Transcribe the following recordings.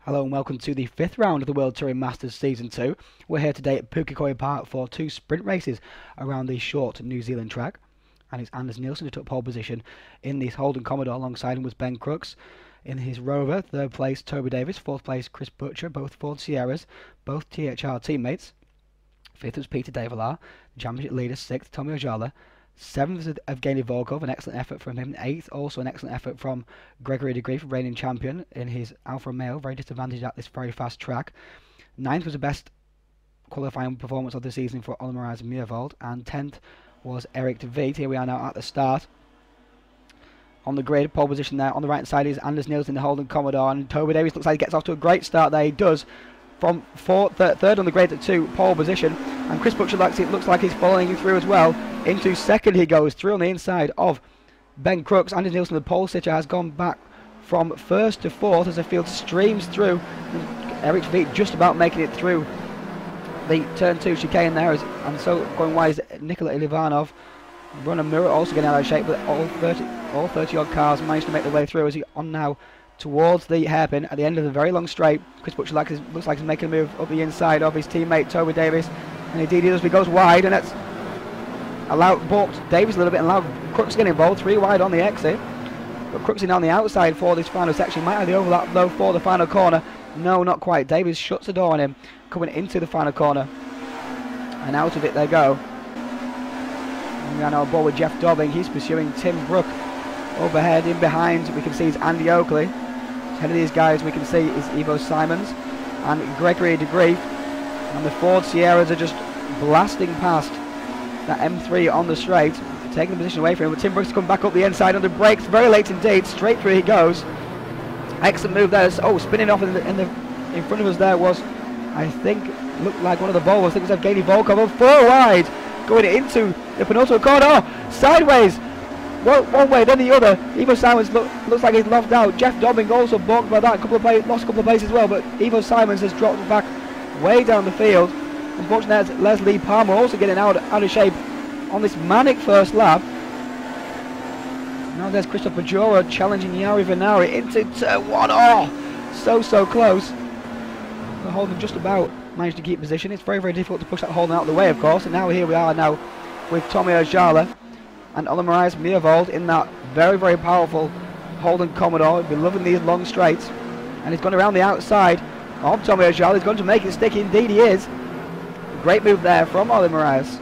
Hello and welcome to the fifth round of the World Touring Masters Season 2. We're here today at Pukekohe Park for two sprint races around the short New Zealand track. And it's Anders Nielsen who took pole position in this Holden Commodore. Alongside him was Ben Crooks. In his Rover, third place Toby Davis, fourth place Chris Butcher, both Ford Sierras, both THR teammates. Fifth was Peter Develar, championship leader, sixth Tommy Ojala. Seventh was Evgeny Volkov, an excellent effort from him. Eighth, also an excellent effort from Gregory de Grief, reigning champion in his Alfa Romeo, very disadvantaged at this very fast track. Ninth was the best qualifying performance of the season for Olimaraz Meervold, and 10th was Eric de Veit. Here we are now at the start. On the grid, pole position there. On the right side is Anders Nielsen in the Holden Commodore, and Toby Davis looks like he gets off to a great start there. He does. From third on the grid to pole position, and Chris Butcher looks like he's following through as well. Into second he goes, through on the inside of Ben Crooks. Anders Nielsen, the pole sitter, has gone back from first to fourth as the field streams through. Eric Veit just about making it through the turn 2 chicane there, and so going wide is Nikola Ilivanov. Runner Mirror also getting out of shape, but all 30 odd cars managed to make their way through as he on now towards the hairpin at the end of the very long straight. Chris Butcher looks like he's making a move up the inside of his teammate Toby Davis, and indeed he does. He goes wide, and that's balked Davis a little bit and allowed Crooks to get involved. 3 wide on the exit, but Crooks in on the outside for this final section. Might have the overlap though for the final corner. No, not quite. Davis shuts the door on him coming into the final corner, and out of it they go. And we are now on board with Jeff Dobbing. He's pursuing Tim Brook overhead. In behind we can see is Andy Oakley. Ahead of these guys we can see is Ivo Simons and Gregory de Grief, and the Ford Sierras are just blasting past that M3 on the straight, taking the position away from him. But Tim Brooks come back up the inside under brakes, very late indeed. Straight through he goes. Excellent move there. Oh, spinning off in front of us there was, I think, looked like one of the Volvos. I think it was Evgeny Volkov. 4 wide, going into the penultimate corner. Oh, sideways. One way, then the other. Ivo Simons looks like he's lost out. Jeff Dobbing also balked by that. Lost a couple of places as well, but Ivo Simons has dropped back way down the field. Unfortunately, that's Leslie Palmer also getting out of shape on this manic first lap. Now there's Christopher Jura challenging Jari Vinnari into turn 1. Oh, so close. The Holden just about managed to keep position. It's very difficult to push that Holden out of the way, of course. And now here we are now with Tommy Ojala and Olimaraz Meervold in that very powerful Holden Commodore. We've been loving these long straights, and he's gone around the outside of Tommy Ojala. He's going to make it stick. Indeed he is. Great move there from Olimaraz.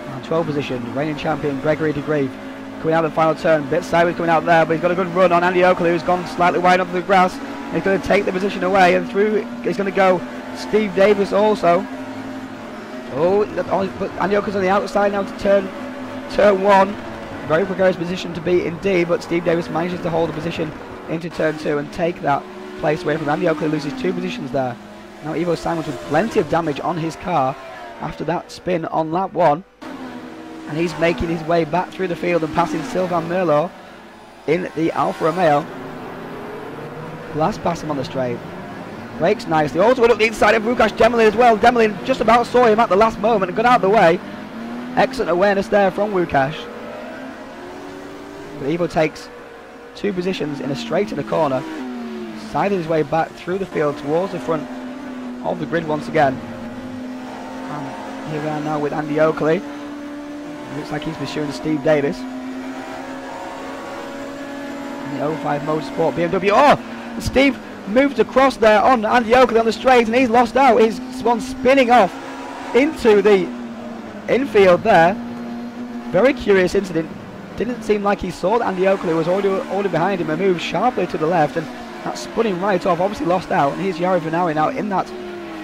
On 12th position, reigning champion Gregory de Grief coming out of the final turn. Bit sideways coming out there, but he's got a good run on Andy Oakley, who's gone slightly wide onto the grass. He's going to take the position away, and through he's going to go Steve Davis also. But Andy Oakley's on the outside now to turn 1. Very precarious position to be indeed, but Steve Davis manages to hold the position into turn 2 and take that place away from Andy Oakley. Loses 2 positions there. Now Ivo Simons with plenty of damage on his car after that spin on lap 1, and he's making his way back through the field and passing Sylvain Merlot in the Alfa Romeo. Last pass him on the straight. Brakes nicely. Also went up the inside of Łukasz Demolin as well. Demolin just about saw him at the last moment and got out of the way. Excellent awareness there from Łukasz. But Ivo takes 2 positions in a straight in the corner, siding his way back through the field towards the front of the grid once again. And here we are now with Andy Oakley. Looks like he's pursuing Steve Davis in the 05 Motorsport BMW. Oh! Steve moved across there on Andy Oakley on the straight, and he's lost out. He's one spinning off into the infield there. Very curious incident. Didn't seem like he saw that Andy Oakley was already behind him and moved sharply to the left, and that spun him right off. Obviously lost out, and here's Jari Vinnari now in that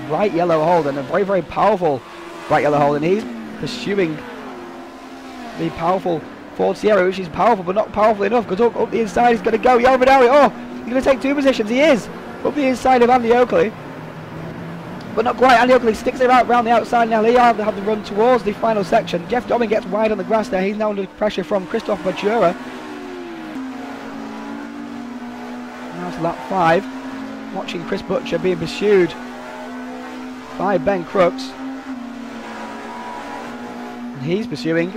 bright yellow Holden, a very powerful bright yellow Holden. He's pursuing the powerful Ford Sierra, which is powerful but not powerful enough, because up the inside he's going to go. Jari Vinnari, oh! He's going to take 2 positions. He is up the inside of Andy Oakley, but not quite. Andy Oakley sticks it out around the outside now. They have to run towards the final section. Jeff Dobbin gets wide on the grass there. He's now under pressure from Christopher Jura. Now to lap 5. Watching Chris Butcher being pursued by Ben Crooks. And he's pursuing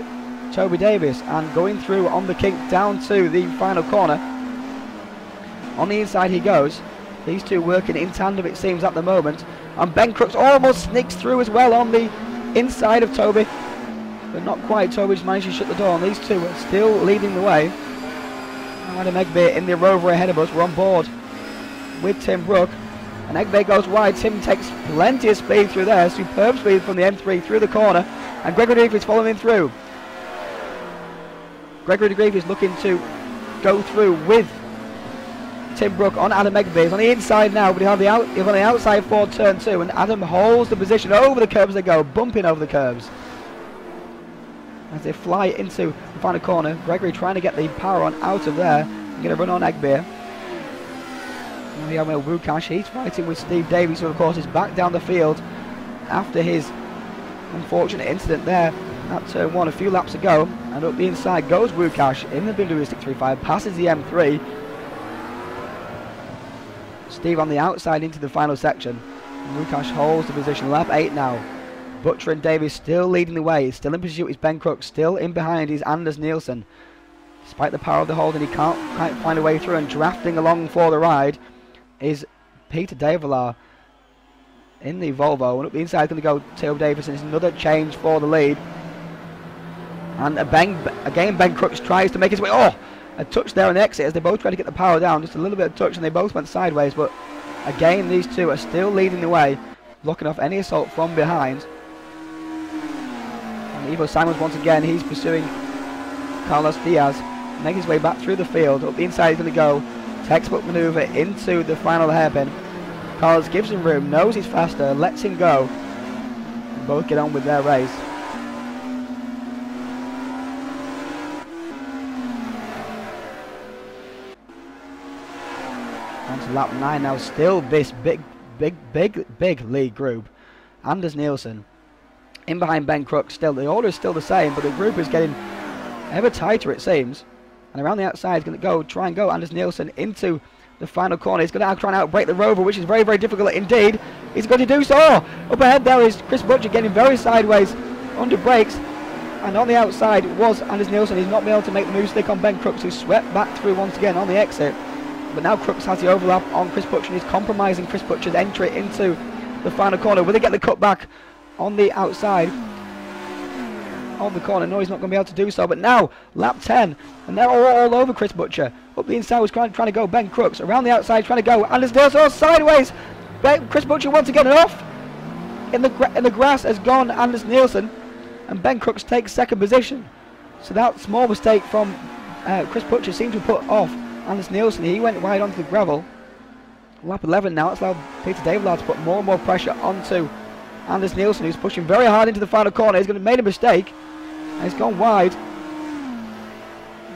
Toby Davis, and going through on the kink down to the final corner. On the inside he goes. These two working in tandem, it seems, at the moment. And Ben Crooks almost sneaks through as well on the inside of Toby, but not quite. Toby's managed to shut the door, and these two are still leading the way. Adam Egbe in the rover ahead of us. We're on board with Tim Brook, and Egbe goes wide. Tim takes plenty of speed through there. Superb speed from the M3 through the corner, and Gregory DeGrief is following through. Gregory DeGrief is looking to go through with Tim Brook on Adam Egbe. He's on the inside now, but he's on the outside for turn 2, and Adam holds the position. Over the curbs they go, bumping over the curbs as they fly into the final corner. Gregory trying to get the power on out of there. I'm going to run on Egbe. We have Wukash. He's fighting with Steve Davies, who of course is back down the field after his unfortunate incident there at turn 1 a few laps ago. And up the inside goes Wukash in the BMW 635, passes the M3. Steve on the outside into the final section. And Wukash holds the position. Lap 8 now. Butcher and Davies still leading the way. Still in pursuit is Ben Crooks. Still in behind is Anders Nielsen. Despite the power of the holding, he can't quite find a way through, and drafting along for the ride is Peter Develar in the Volvo. And up the inside is going to go Toby Davis, and it's another change for the lead. And again Ben Crooks tries to make his way. Oh! A touch there on the exit as they both try to get the power down. Just a little bit of touch, and they both went sideways. But again, these two are still leading the way, blocking off any assault from behind. And Ivo Simons once again, he's pursuing Carlos Diaz, making his way back through the field. Up the inside he's going to go. Textbook manoeuvre into the final hairpin. Carlos gives him room, knows he's faster, lets him go. And both get on with their race. On to lap 9 now. Still this big lead group. Anders Nielsen in behind Ben Crooks. Still, the order is still the same, but the group is getting ever tighter, it seems. And around the outside is going to try and go Anders Nielsen into the final corner. He's going to try and outbrake the Rover, which is very, very difficult indeed. He's going to do so. Oh, up ahead there is Chris Butcher getting very sideways under brakes. And on the outside was Anders Nielsen. He's not been able to make the move stick on Ben Crooks, who swept back through once again on the exit. But now Crooks has the overlap on Chris Butcher, and he's compromising Chris Butcher's entry into the final corner. Will they get the cut back on the outside of the corner? No, he's not going to be able to do so. But now, lap 10, and they're all over Chris Butcher. Up the inside was trying to go Ben Crooks. Around the outside trying to go Anders Nielsen sideways. Chris Butcher once again off. In the grass has gone Anders Nielsen, and Ben Crooks takes second position. So that small mistake from Chris Butcher seemed to put off Anders Nielsen. He went wide onto the gravel. Lap 11 now. It's allowed Peter Develar to put more and more pressure onto Anders Nielsen, who's pushing very hard into the final corner. He's going to make a mistake, and he's gone wide.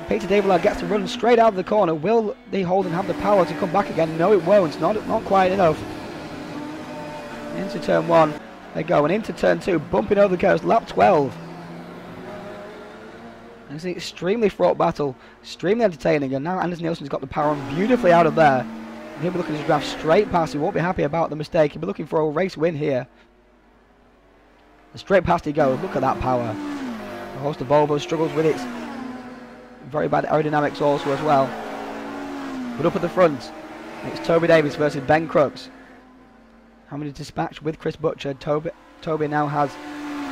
Peter Develar gets to run straight out of the corner. Will the Holden have the power to come back again? No, it won't. Not quite enough. Into turn 1 they go, and into turn 2, bumping over the curves. Lap 12. And it's an extremely fraught battle, extremely entertaining, and now Anders Nielsen's got the power on beautifully out of there. And he'll be looking to draft straight past. He won't be happy about the mistake. He'll be looking for a race win here. And straight past he goes. Look at that power. Of course, the Volvo struggles with its very bad aerodynamics also as well. But up at the front, it's Toby Davis versus Ben Crooks. Having to dispatch with Chris Butcher. Toby now has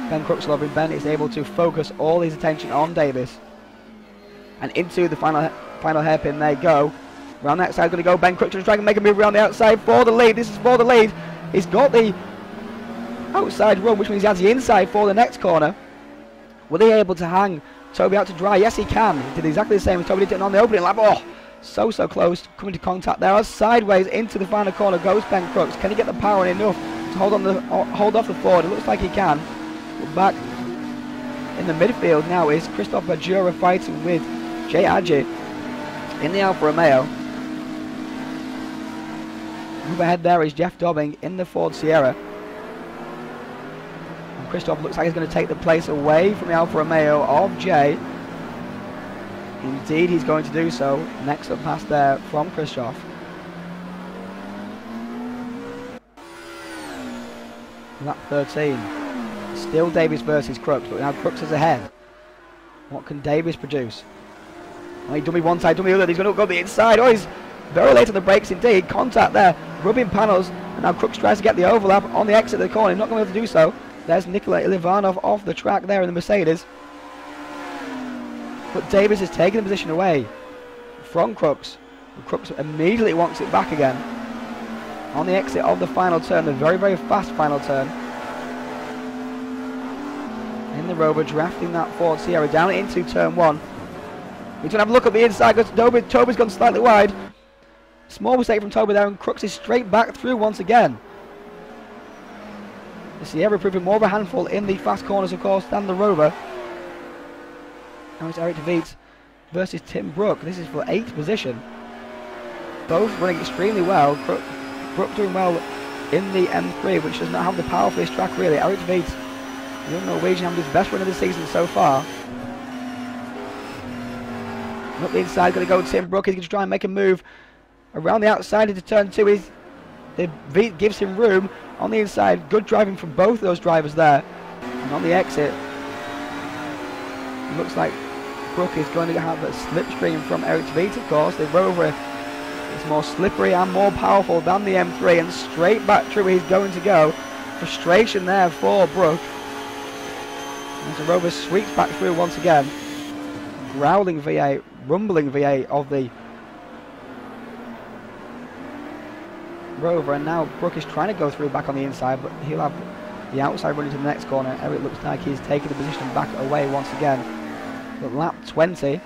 Ben Crooks loving. Ben is able to focus all his attention on Davis. And into the final hairpin they go. Around that side going to go Ben Crooks to try and make a move around the outside for the lead. This is for the lead. He's got the outside run, which means he has the inside for the next corner. Were they able to hang Toby out to dry? Yes, he can. He did exactly the same as Toby did on the opening lap. Oh, so close, coming to contact there. Sideways into the final corner goes Ben Crooks. Can he get the power enough to hold off the Ford? It looks like he can. But back in the midfield now is Christophe Bajura fighting with Jay Adji in the Alfa Romeo. Move ahead there is Jeff Dobbing in the Ford Sierra. And Christophe looks like he's going to take the place away from the Alfa Romeo of Jay. Indeed, he's going to do so. Next up past there from Christophe. Lap 13. Still Davis versus Crooks, but now Crooks is ahead. What can Davis produce? Oh, he dummy one side, dummy other. He's going to go the inside. Oh, he's very late on the brakes indeed. Contact there, rubbing panels. And now Crooks tries to get the overlap on the exit of the corner. He's not going to be able to do so. There's Nikola Ilivanov off the track there in the Mercedes. But Davis is taking the position away from Crooks. And Crooks immediately wants it back again. On the exit of the final turn, the very, very fast final turn. In the Rover, drafting that Ford Sierra down into turn 1. He's going to have a look at the inside, because Toby's gone slightly wide. Small mistake from Toby there, and Crooks is straight back through once again. The Sierra proving more of a handful in the fast corners, of course, than the Rover. Now it's Eric de Vries versus Tim Brook. This is for 8th position. Both running extremely well. Brook doing well in the M3, which does not have the power for this track really. Eric de Vries, the young Norwegian, having his best run of the season so far. And up the inside, going to go Tim Brook. He's going to try and make a move around the outside into turn 2. The Vries gives him room on the inside. Good driving from both of those drivers there. And on the exit, it looks like Brook is going to have a slipstream from Eric de Vries, of course. The Rover is more slippery and more powerful than the M3, and straight back through he's going to go. Frustration there for Brook. As the Rover sweeps back through once again. Growling V8, rumbling V8 of the Rover, and now Brook is trying to go through back on the inside, but he'll have the outside running to the next corner. Eric looks like he's taking the position back away once again. But lap 20,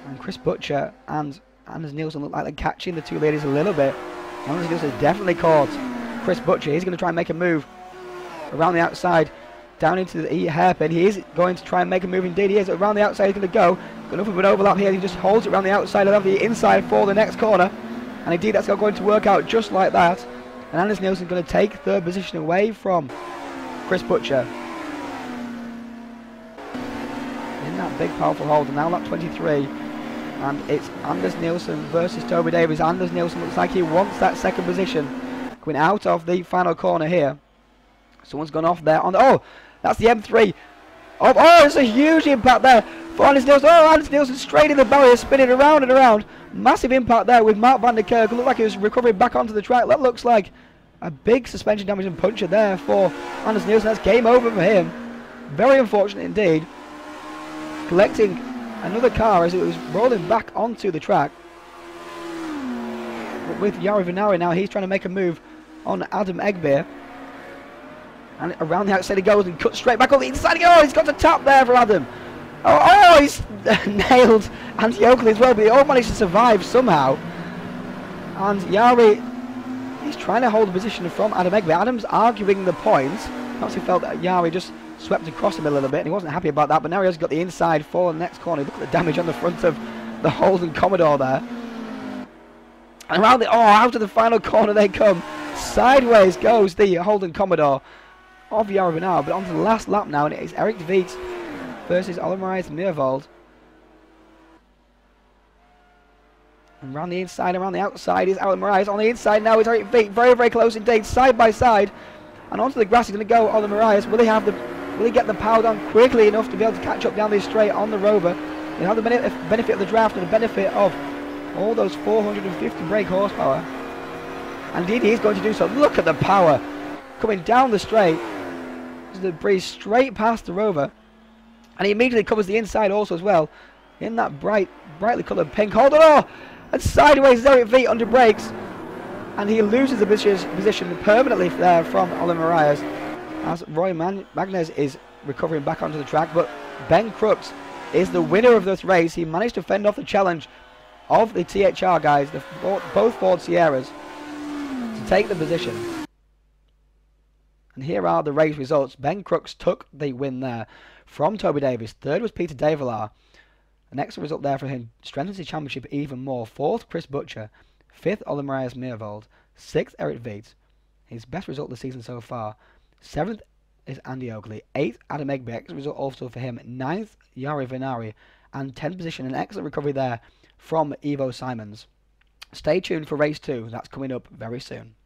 and Chris Butcher and Anders Nielsen look like they're catching the two ladies a little bit. Anders Nielsen has definitely caught Chris Butcher. He's going to try and make a move around the outside, down into the hairpin. He is going to try and make a move indeed. He is around the outside. He's going to go. Got enough of an overlap here. He just holds it around the outside and have the inside for the next corner. And indeed that's going to work out just like that. And Anders Nielsen is going to take 3rd position away from Chris Butcher. In that big powerful hold. And now lap 23. And it's Anders Nielsen versus Toby Davies. Anders Nielsen looks like he wants that 2nd position. Going out of the final corner here. Someone's gone off there on the, oh, that's the M3. Oh, it's a huge impact there for Anders Nielsen. Oh, Anders Nielsen straight in the barrier, spinning around and around. Massive impact there with Mark van der Kerk. Looked like he was recovering back onto the track. That looks like a big suspension damage and puncture there for Anders Nielsen. That's game over for him. Very unfortunate indeed. Collecting another car as it was rolling back onto the track. But with Jari Vinnari now, he's trying to make a move on Adam Egbeer. And around the outside he goes and cuts straight back on the inside. Oh, he's got the tap there for Adam. Oh, he's nailed Antti Oakley as well, but they all managed to survive somehow. And Jari, he's trying to hold the position from Adam Egbeer. Adam's arguing the points. Perhaps he felt that Jari just swept across him a little bit, and he wasn't happy about that, but now he has got the inside for the next corner. Look at the damage on the front of the Holden Commodore there. And around the, out of the final corner they come. Sideways goes the Holden Commodore of Jari Vinnari, but on to the last lap now, and it is Eric de Vries versus Oliver Meervold. And around the inside, around the outside is Alan Marias. On the inside now is Eric Veit, very, very close indeed, side by side. And onto the grass he's going to go, Alan Marias. Will he get the power down quickly enough to be able to catch up down this straight on the Rover? He'll have the benefit of the draft and the benefit of all those 450 brake horsepower. And indeed he is going to do so. Look at the power coming down the straight. The breeze straight past the Rover. And he immediately covers the inside also as well. In that brightly coloured pink. Hold on! And sideways is Eric Veit under brakes. And he loses the position permanently there from Oliver Marias. As Roy Magnus is recovering back onto the track. But Ben Crooks is the winner of this race. He managed to fend off the challenge of the THR guys, both Ford Sierras, to take the position. And here are the race results. Ben Crooks took the win there from Toby Davies. 3rd was Peter Develar. An excellent result there for him. Strengthens his championship even more. 4th, Chris Butcher. 5th, Ole Marias Meervold. 6th, Eric Veit. His best result of the season so far. 7th is Andy Oakley. 8th, Adam Egbeer. Excellent result also for him. 9th, Jari Vinnari. And 10th position, an excellent recovery there from Ivo Simons. Stay tuned for race 2. That's coming up very soon.